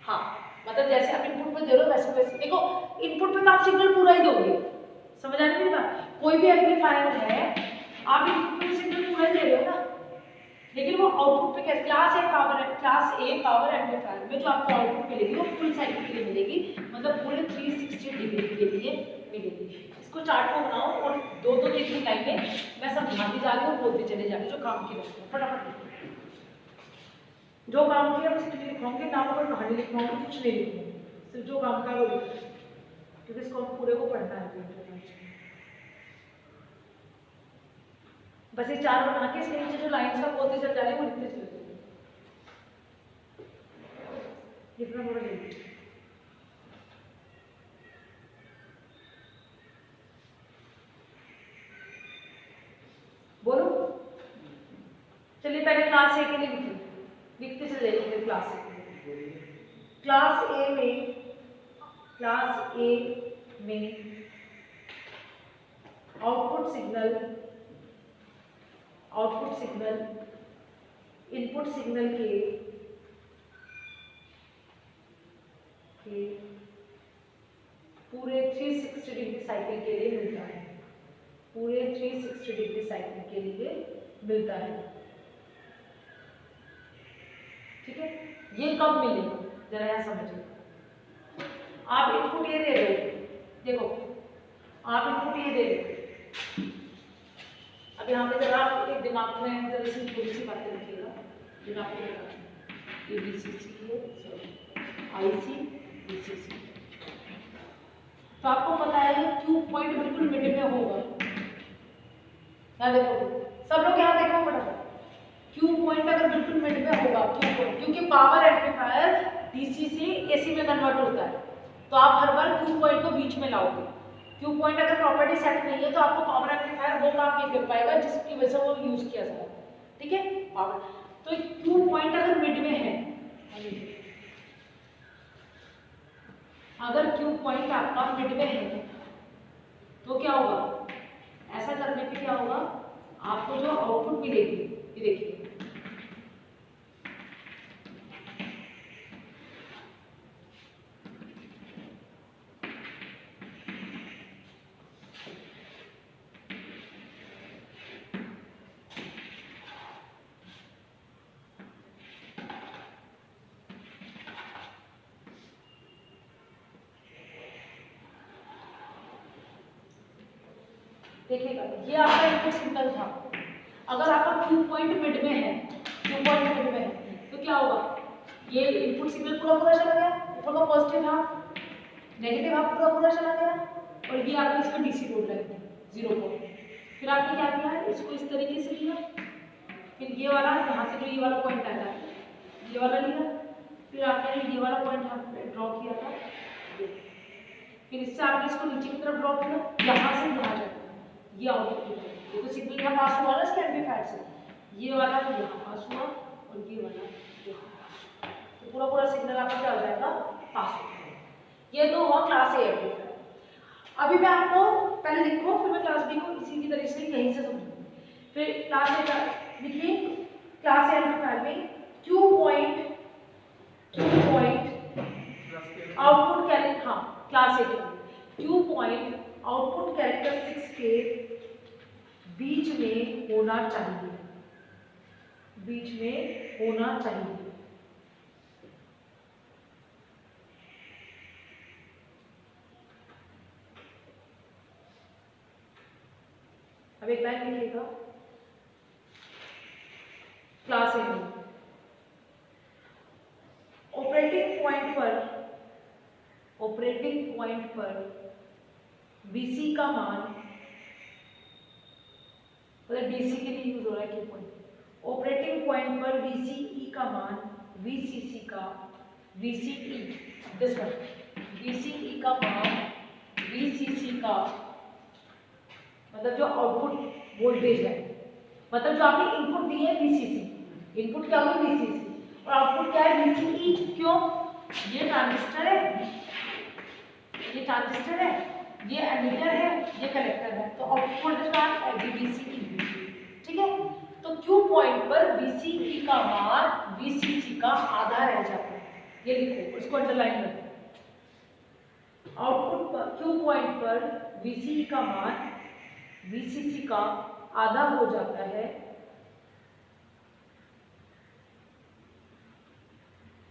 S1: हाँ, मतलब जैसे आप इनपुट पे दे रहे हो वैसे वैसे देखो, इनपुट पे तो आप सिग्नल पूरा ही दोगे, समझ आ रही है मेरी बात? कोई भी एम्पलीफायर है, आप इनपुट पे सिग्नल पूरा ही दे रहे हो ना, लेकिन वो आउटपुट पे कैसे, क्लास ए पावर एम्पलीफायर में जो आपको आउटपुट मिलेगी वो फुल साइकिल के लिए मिलेगी, मतलब पूरे 360 डिग्री के लिए मिलेगी। इसको चार्ट को बनाओ और 2-2 3 लाइनें मैं समझाती जा रही हूँ, बोलते चले जा रही हूँ, जो काम की बात है फटाफट जो काम की है सिर्फ लिखवाऊंगी, नाम पर कहानी लिखवाऊंगी, कुछ नहीं लिखूंगी, सिर्फ जो काम का वो लिखूंगी, क्योंकि इसको पूरे को पढ़ना है। बस ये 4 बना के इसके नीचे जो लाइन्स का बोलते चल जा रहे हैं वो लिखते चले जाएंगे। इतना बड़ा ले लीजिए, बोलो। चलिए पहले क्लास ए के लिए लिखते चले जाइए। क्लास ए में आउटपुट सिग्नल इनपुट सिग्नल के पूरे 360 डिग्री साइकिल के लिए मिलता है, पूरे 360 डिग्री साइकिल के लिए मिलता है। ठीक है, ये कब मिलेगा जरा यहाँ समझिए। आप इनपुट ये दे रहे हो, देखो आप इनपुट ये दे रहे हो, अब यहाँ पे जरा आप एक दिमाग में जरा सी थोड़ी सी बातें रखिएगा, दिमाग में ये VCC है, IC VCC, तो आपको पता है क्यू पॉइंट बिल्कुल मिड में होगा। यहाँ देखो सब लोग यहाँ देखो फटाफट, क्यू पॉइंट अगर बिल्कुल मिड में होगा, क्यू पॉइंट, क्योंकि पावर एम्पलीफायर DC से AC में कन्वर्ट होता है, तो आप हर बार क्यू पॉइंट को बीच में लाओगे। क्यू पॉइंट अगर प्रॉपर्टी सेट नहीं है तो आपको पावर एम्पलीफायर वो काम नहीं कर पाएगा जिसकी वजह से वो यूज किया जाता है। ठीक है, पावर, तो क्यू पॉइंट अगर मिड में है, अगर क्यू पॉइंट आपका मिड में है तो क्या होगा, ऐसा करने पे क्या होगा, आपको जो आउटपुट मिलेगी, ये देखिए देखिएगा, ये आपका इनपुट सिग्नल था। अगर आपका क्यू पॉइंट मिड में है, क्यू पॉइंट मिड में है तो क्या होगा, ये इनपुट सिग्नल पूरा पूरा चला गया, ऊपर का पॉजिटिव हाफ, नेगेटिव हाफ पूरा पूरा चला गया, और ये आपका इसमें DC बोर्ड लगे 0 पॉइंट। फिर आपने क्या किया है, इसको इस तरीके से लिया, फिर ये वाला यहाँ से जो ये वाला पॉइंट आता है ये वाला लिया, फिर आपने ये वाला पॉइंट यहाँ पे ड्रॉ किया था, फिर इससे आपने इसको नीचे की तरफ ड्रॉ किया, यहाँ से यहाँ जाए ये आउटपुट, ये तो सिग्नल यहाँ पास हुआ ना इसके एम्पलीफायर से, ये वाला तो यहाँ पास हुआ और ये वाला यहाँ, तो पूरा पूरा सिग्नल आपका क्या हो जाएगा, पास हो जाएगा। ये तो हुआ क्लास A एम्पलीफायर। अभी मैं आपको पहले लिखो, फिर मैं क्लास B को इसी की तरह से यहीं से समझूंगी। फिर क्लास A का लिखिए, क्लास A एम्पलीफायर में क्यू पॉइंट आउटपुट कैरेक्टर, हाँ क्लास A के क्यू पॉइंट आउटपुट कैरेक्टरिस्टिक्स के बीच में होना चाहिए, बीच में होना चाहिए। अब एक लाइन लिखिएगा, क्लास A में ऑपरेटिंग पॉइंट पर VC का मान, मतलब DC के लिए यूज हो रहा है क्यू पॉइंट, ऑपरेटिंग पॉइंट पर VCE का मान VCC का VCE दिस वन VCE का मान VCC का, मतलब जो आउटपुट वोल्टेज है, मतलब जो आपने इनपुट दी है VCC, इनपुट क्या होगी VCC और आउटपुट क्या है VCE। क्यों, ये ट्रांजिस्टर है, ये ट्रांजिस्टर है, ये एमीटर है, ये कलेक्टर है, तो आउटपुट वोल्टेज का VCE। ठीक है, तो क्यू पॉइंट पर VCE का मान VCC का आधा रह जाता है, ये लिखो, इसको अंडरलाइन करो। आउटपुट पर क्यू पॉइंट पर VCE का मान VCC का आधा हो जाता है,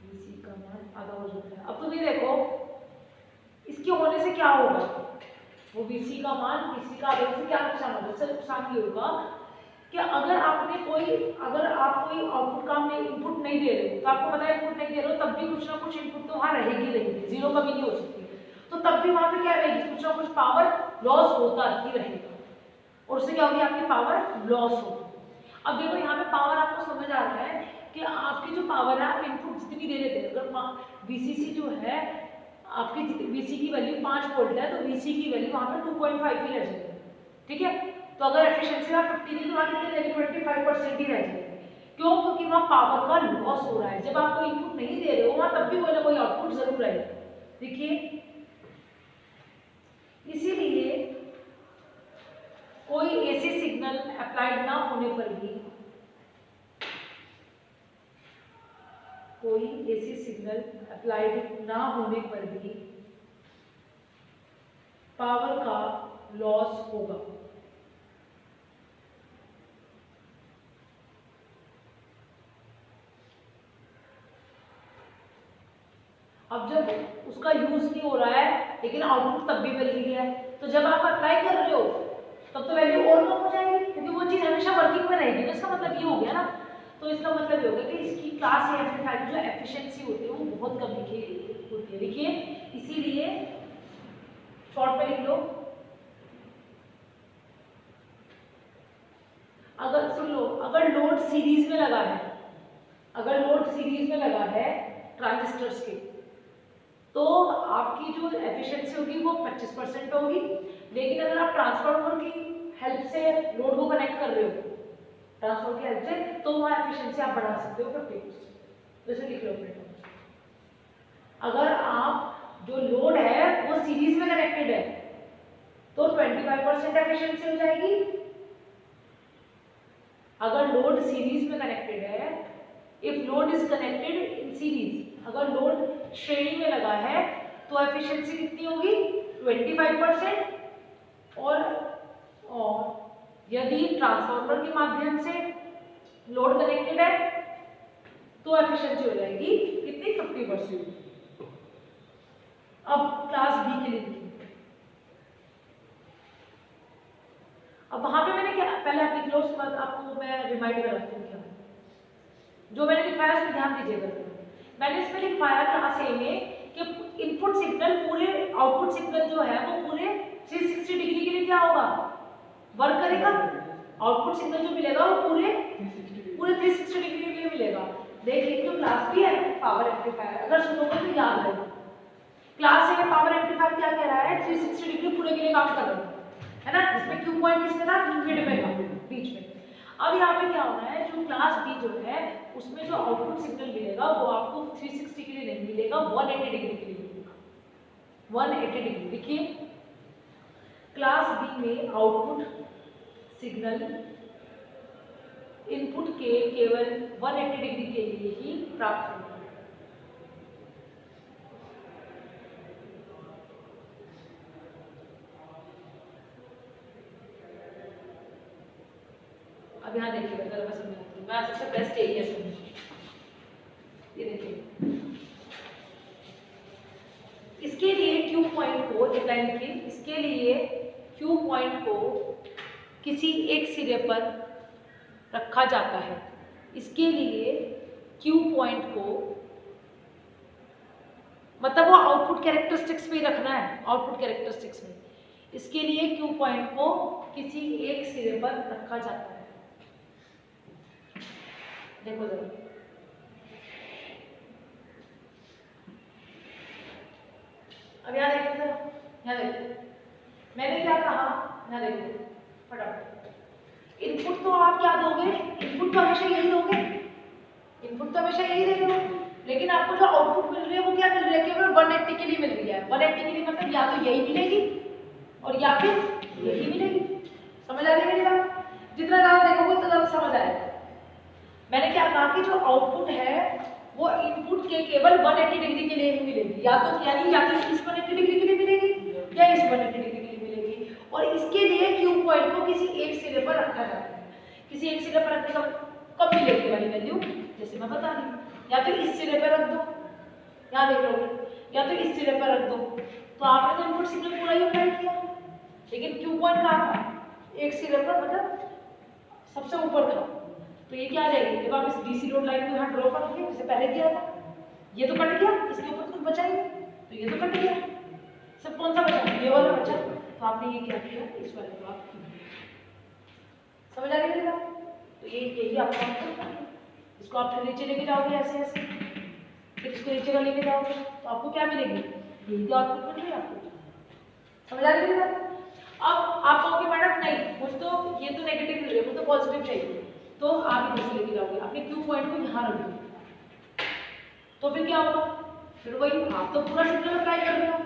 S1: VCE का मान आधा हो जाता है। अब तुम ये देखो, इसके होने से क्या होगा, वो VCE का मान VCC का आधा से क्या नुकसान होगा, इससे नुकसान ये होगा कि अगर आप कोई आउटपुट का में इनपुट नहीं दे रहे हो, तो आपको पता है इनपुट नहीं दे रहे हो तब भी कुछ ना कुछ इनपुट तो वहाँ रहेगी, जीरो कभी नहीं हो सकती, तो तब भी वहाँ पे क्या रहेगी, कुछ ना कुछ पावर लॉस होता ही रहेगा, और उससे क्या होगी, आपकी पावर लॉस होगी। अब देखो यहाँ पे पावर आपको समझ आ रहा है कि आपकी जो पावर है, आप इनपुट जितनी दे रहे थे, अगर VCC जो है आपकी VC की वैल्यू 5 वोल्ट है तो VC की वैल्यू वहाँ पे 2.5 ही रह जाएगी। ठीक है, तो अगर एफिशिएंसी आप 50 थी तो वहाँ कितनी रहेगी, 25% ही रह जाएगी। क्यों, क्योंकि वहाँ पावर का लॉस हो रहा है, जब आप कोई इनपुट नहीं दे रहे हो वहाँ तब भी कोई ना कोई आउटपुट जरूर रहेगा। देखिए, इसीलिए कोई एसी सिग्नल अप्लाइड ना होने पर भी, कोई एसी सिग्नल अप्लाइड ना होने पर भी पावर का लॉस होगा। अब जब उसका यूज नहीं हो रहा है लेकिन आउटपुट तब भी मिल रही है, तो जब आप अप्लाई कर रहे हो तब तो वैल्यू और कम हो जाएगी, क्योंकि वो चीज हमेशा वर्किंग में रहेगी। तो इसका मतलब ये हो गया ना, तो इसका मतलब ये हो गया कि इसकी क्लास ए एम्पलीफायर की जो एफिशिएंसी होती है वो बहुत कम लिखी होती है। देखिए इसीलिए शॉर्ट में लिख लो, अगर सुन लो, अगर लोड सीरीज में लगा है, अगर लोड सीरीज में लगा है ट्रांजिस्टर्स के, तो आपकी जो एफिशिएंसी होगी वो 25% होगी। लेकिन अगर आप ट्रांसफार्मर की हेल्प से लोड को कनेक्ट कर रहे हो, ट्रांसफार्मर की हेल्प से, तो वहाँ एफिशिएंसी आप बढ़ा सकते हो 50%। जैसे लिख लो अपने, अगर आप जो लोड है वो सीरीज में कनेक्टेड है तो 25% एफिशिएंसी हो जाएगी। अगर लोड सीरीज में कनेक्टेड है, if load is connected in series, अगर लोड श्रेणी में लगा है तो एफिशिएंसी कितनी होगी 25%। और यदि ट्रांसफार्मर के माध्यम से लोड कनेक्टेड है तो एफिशिएंसी हो जाएगी कितनी 50%। अब क्लास बी के लिए देखिए, अब वहां पे मैंने क्या पहले आप लिख लो, उसके बाद आपको मैं रिमाइंड कराती हूँ क्या जो मैंने लिखवाया उसमें ध्यान दीजिएगा। मैंने इसमें लिखवाया क्लास ए में कि इनपुट सिग्नल पूरे आउटपुट सिग्नल जो है वो पूरे 360 डिग्री के लिए क्या होगा, वर्क करेगा। आउटपुट सिग्नल जो मिलेगा वो पूरे 360 डिग्री के लिए मिलेगा। देखिए जो क्लास बी है पावर एम्पलीफायर, अगर सुनोगे तो याद रहेगा। क्लास ए में पावर एम्पलीफायर क्या कह रहा है, 360 डिग्री पूरे के लिए काम कर रहा है ना, जिसमें क्यू पॉइंट किसमें था, मिड में था, बीच में। अब यहाँ पे क्या होना है, जो क्लास बी जो है उसमें जो आउटपुट सिग्नल मिलेगा वो आपको 360 के लिए नहीं मिलेगा, 180 डिग्री के लिए मिलेगा। 180 डिग्री देखिए, क्लास बी में आउटपुट सिग्नल इनपुट के केवल 180 डिग्री के लिए ही प्राप्त होगा। अब यहाँ देखिए अगर मैं समझाती हूँ, मैं सबसे बेस्ट एरिया समझूँ। ये देखिए इसके लिए क्यू पॉइंट को एक लाइन लिखिए, इसके लिए क्यू पॉइंट को किसी एक सिरे पर रखा जाता है। इसके लिए क्यू पॉइंट को मतलब वो आउटपुट कैरेक्टरिस्टिक्स में रखना है, आउटपुट कैरेक्टरिस्टिक्स में। इसके लिए क्यू पॉइंट को किसी एक सिरे पर रखा जाता है। देखो जरा, अब यहाँ देखो जरा, यहाँ देखो मैंने क्या कहा, यहाँ देखो फटाफट। इनपुट तो आप क्या दोगे, इनपुट तो हमेशा यही दोगे, इनपुट तो हमेशा यही देंगे, लेकिन आपको जो आउटपुट मिल रही है वो क्या मिल रही है, केवल 180 के लिए मिल रही है। 180 के लिए मतलब या तो यही मिलेगी और या फिर यही मिलेगी। समझ आ रही है मेरी बात? जितना ज्यादा देखोगे उतना ज्यादा समझ आएगा। मैंने क्या कहा कि जो आउटपुट है वो इनपुट के केवल 180 डिग्री के लिए ही मिलेगी, या तो यानी या तो इस 180 डिग्री के लिए मिलेगी या इस 180 डिग्री के लिए मिलेगी। और इसके लिए क्यू पॉइंट को किसी एक सिरे पर रखा जाता है। किसी एक सिरे पर रखने का कब मिलेगी वाली वैल्यू, जैसे मैं बता रही हूँ, या तो इस सिरे पर रख दो, यहाँ देख लोगे, या तो इस सिरे पर रख दो, तो आपने तो इनपुट सिग्नल पूरा ही अप्लाई किया, लेकिन क्यू पॉइंट कहाँ था, एक सिरे पर, मतलब सबसे ऊपर था। तो ये क्या आ जाएगी, जब आप इस डीसी लोड लाइन को यहाँ ड्रॉ कर दिए जैसे पहले किया था, ये तो कट गया, इसके ऊपर कुछ बचा ही, तो ये तो कट गया, सब कौन सा बचा, ये वाला बचा। तो आपने ये क्या किया, इस वाले को आप समझ आ रही है बात? तो ये यही आपका आंसर है। इसको आप फिर नीचे लेके जाओगे ऐसे ऐसे, फिर इसको नीचे का लेके जाओगे तो आपको क्या मिलेगी, यही तो आउटपुट मिल रही है आपको। समझ आ रही है बात? अब आप कहोगे मैडम नहीं, मुझे तो ये तो नेगेटिव मिल रही है, मुझे तो पॉजिटिव चाहिए, तो आप इधर से लेके जाओगे, अपने क्यू पॉइंट को यहाँ रख दो, तो फिर क्या होगा, फिर वही आप तो पूरा सिग्नल अप्लाई कर रहे हो,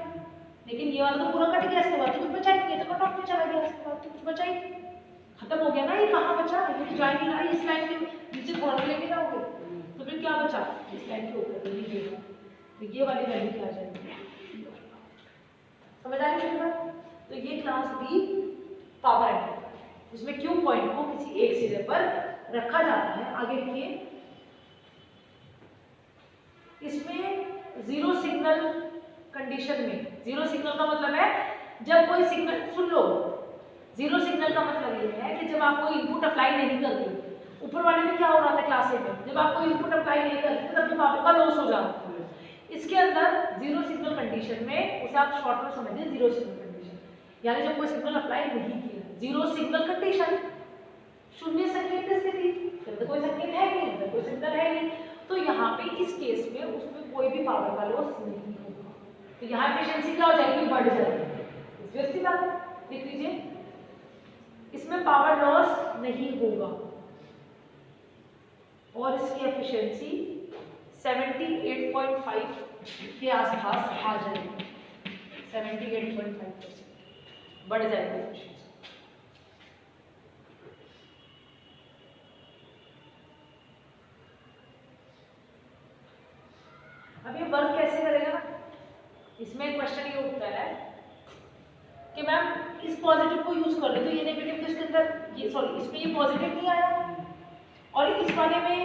S1: लेकिन ये वाला तो पूरा कट गया, इसके बाद तो कुछ बचा ही नहीं, तो कट ऑफ में चला गया, इसके बाद तो कुछ बचा ही नहीं। खत्म हो गया ना, ये कहाँ बचा, ये तो जा ही नहीं रहा, इस लाइन के नीचे थोड़ा सा लेके जाओगे तो फिर क्या बचा, इस लाइन के ऊपर ये, तो ये वाली वैल्यू क्या आ जाएगी, समझ आ रही है। तो ये क्लास बी पावर एम्पलीफायर, उसमें क्यू पॉइंट को किसी एक सिरे पर रखा जाता है। आगे देखिए, इसमें जीरो सिग्नल कंडीशन में, जीरो सिग्नल का मतलब है जब कोई सिग्नल, सुन लो, जीरो सिग्नल का मतलब ये है कि जब आप कोई इनपुट अप्लाई नहीं करते, ऊपर वाले में क्या हो रहा था क्लास में, जब आप कोई इनपुट अप्लाई नहीं करते तब तो पावर का लॉस हो जाता है। इसके अंदर जीरो सिग्नल कंडीशन में, उसे आप शॉर्ट में समझिए जीरो सिग्नल कंडीशन, यानी जब कोई सिग्नल अप्लाई नहीं किया, जीरो सिग्नल कंडीशन, शून्य संकेत की स्थिति, तो कोई संकेत है नहीं, कोई सिग्नल है नहीं, तो यहाँ पे इस केस में उसमें कोई भी पावर का लॉस नहीं होगा, तो यहाँ एफिशिएंसी क्या हो जाएगी, बढ़ जाएगी। व्यवस्थित बात है, लिख लीजिए, इसमें पावर लॉस नहीं होगा और इसकी एफिशिएंसी 78.5 के आसपास आ जाएगी, 78.5% बढ़ जाएगी एफिशिएंसी। अब ये वर्क कैसे करेगा ना, इसमें क्वेश्चन ये उठता है कि मैम इस पॉजिटिव को यूज कर ले तो ये नेगेटिव तो इसके अंदर, ये सॉरी इसमें ये पॉजिटिव नहीं आया और इस वाले में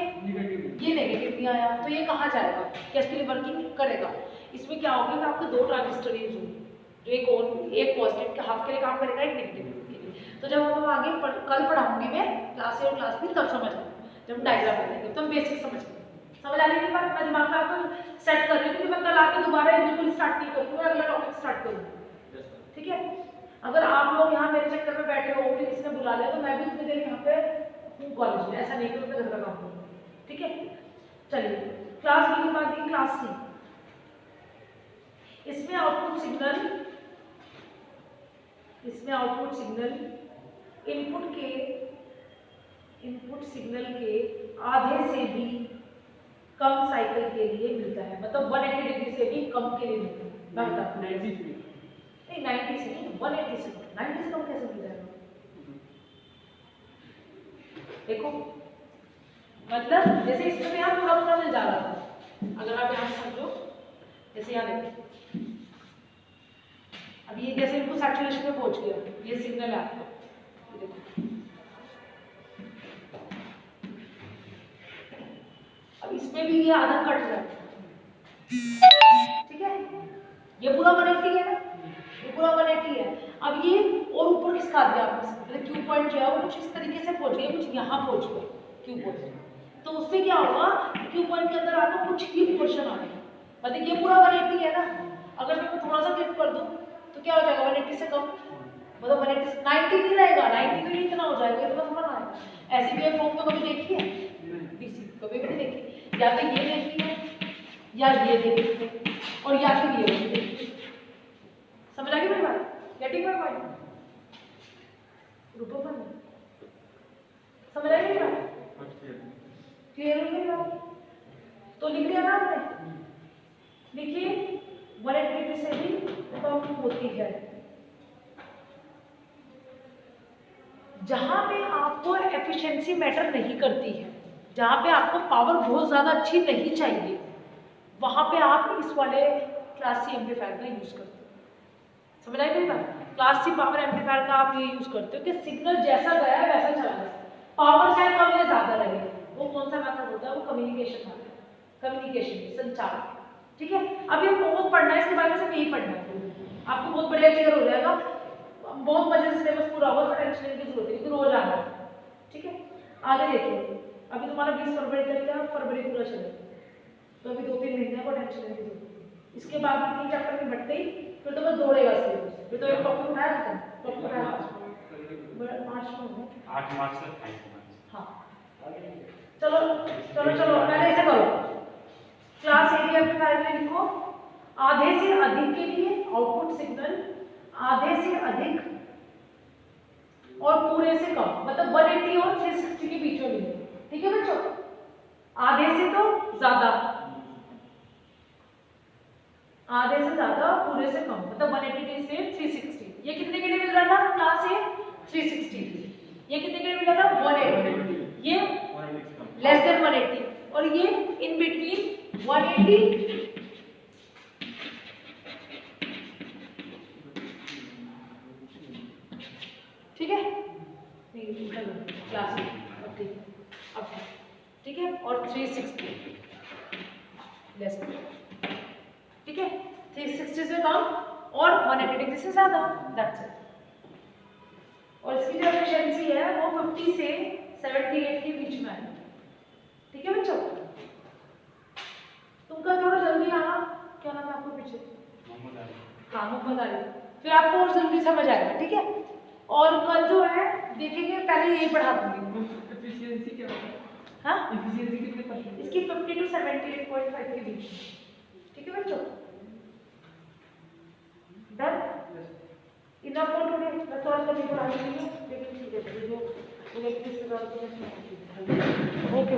S1: ये नेगेटिव नहीं आया, तो ये कहाँ जाएगा, कैसे लिए वर्किंग करेगा। इसमें क्या होगा कि आपको दो ट्रांजिस्टर यूज होंगे, जो एक पॉजिटिव के हाफ के लिए काम करेगा, एक नेगेटिव के लिए। तो जब हम आगे कल पढ़ाऊंगी मैं क्लास ए और क्लास बी, तब समझ आएगा, जब डायग्राम बनाएंगे तब बेसिक समझ आ रही है बात। मैं दिमाग में आपको सेट कर रही हूँ कि मैं कल आके दोबारा बिल्कुल स्टार्ट नहीं करूँगी, अगला टॉपिक स्टार्ट करूँगी, ठीक है। अगर आप लोग यहाँ मेरे चक्कर में बैठे हो, फिर किसी ने बुला लिया तो मैं भी उतनी देर यहाँ पे हूँ कॉलेज में, ऐसा नहीं कि मैं घर का काम करूँ, ठीक है। चलिए क्लास बी के बाद की क्लास सी, इसमें आउटपुट सिग्नल इनपुट सिग्नल के आधे से भी कम साइकिल के लिए मिलता है, मतलब 180 डिग्री से भी कम के लिए मिलता है। मैं बताता हूँ, नहीं 90 से नहीं, 180 से, 90 से कम कैसे मिल जाएगा, देखो मतलब जैसे इसमें यहाँ पूरा मिल जा रहा था, अगर आप यहाँ समझो, जैसे यहाँ देखो, अब ये जैसे इनको सैचुरेशन में पहुंच गया, ये सिग्नल है आपका, देखो अब इसमें भी ये आधा कट जाता है, ठीक है, ये पूरा 180 है ना, ये पूरा 180 है। अब ये और ऊपर किसका आ गया आपने, मतलब क्यू पॉइंट जो है वो कुछ इस तरीके से पहुंच गया, कुछ यहाँ पहुंच गया क्यू पॉइंट, तो उससे क्या होगा, क्यू पॉइंट के अंदर आपको कुछ ही पोर्शन आएगा, मतलब ये पूरा 180 है ना, अगर मैं थोड़ा सा क्लिक कर दूं तो क्या हो जाएगा, 180 से कम, मतलब 180 से 90 नहीं रहेगा, 90 में इतना हो जाएगा, इतना समझ आएगा। ऐसी वेव फॉर्म तो कभी देखी है, डीसी कभी भी नहीं देखी, या तो ये देखी है या ये देखी है और या फिर ये देखी है, समझ आ गई मेरी बात, गेटिंग माय पॉइंट, रूपो पर समझ आ गई मेरी बात, क्लियर हो गई बात, तो लिख लिया ना आपने, देखिए 180 से भी कम होती है, जहां पे आपको एफिशिएंसी मैटर नहीं करती है, जहां पे आपको पावर बहुत ज्यादा अच्छी नहीं चाहिए, वहां पे आप इस वाले क्लास सी एम्पलीफायर का यूज करते हो, समझ आई मेरी बात। क्लास सी पावर एम्पलीफायर का आप ये यूज करते हो कि सिग्नल जैसा गया है वैसा चला जाए, पावर चाहे कम या ज्यादा रहे, वो कौन सा मेथड होता है, वो कम्युनिकेशन संचार, ठीक है। अभी हमको बहुत पढ़ना है, इसके बारे में सिर्फ यही पढ़ना है, आपको बहुत बढ़िया क्लियर हो जाएगा, बहुत मजे से सिलेबस पूरा होगा, टेंशन लेने की जरूरत है क्योंकि रोज आना है, ठीक है। आगे देखिए, अभी तुम्हारा 20 फरवरी तक या फरवरी पूरा चलेगा, तो अभी 2-3 महीने को टेंशन लेने की जरूरत है, इसके बाद भी 3 चैप्टर में बढ़ते ही फिर तो बस दौड़ेगा सिलेबस, फिर तो एक टॉपिक उठाया था, टॉपिक उठाया 5 में 8 मार्च तक, हाँ चलो पहले ऐसे करो, क्लास एरिया के बारे में लिखो, आधे से अधिक के लिए आउटपुट सिग्नल आधे से अधिक और पूरे से कम, मतलब 180 और 360 के बीच में मिले, ठीक है बच्चों, आधे से तो ज्यादा, आधे से ज्यादा पूरे से कम, मतलब 180 से 360, ये कितने के लिए मिल रहा था क्लास ए 360, ये कितने के मिला था 180, ये लेस देन 180 और ये इन बिटवीन 180 ठीक है, क्लास अब ठीक है, और 360 लेस, ठीक है, 360 से कम और 180 डिग्री से ज्यादा, दैट्स इट। और इसकी जो एफिशिएंसी है वो 50 से 78 के बीच में है, ठीक है बच्चों। तुमका थोड़ा जल्दी आना, क्या नाम है आपको पीछे? हाँ मोहम्मद आली, फिर आपको और जल्दी समझ आएगा, ठीक है। और कल जो है देखेंगे, पहले यही पढ़ा दूंगी।
S2: एफिशिएंसी क्या है?
S1: हाँ
S2: एफिशिएंसी कितने परसेंट?
S1: इसकी 50 to 78.5 के बीच, ठीक है बच्चों। Done, enough for today. मैं थोड़ा सा भी पढ़ा दूंगी, लेकिन ठीक है जो मुझे किस तरह से ओके।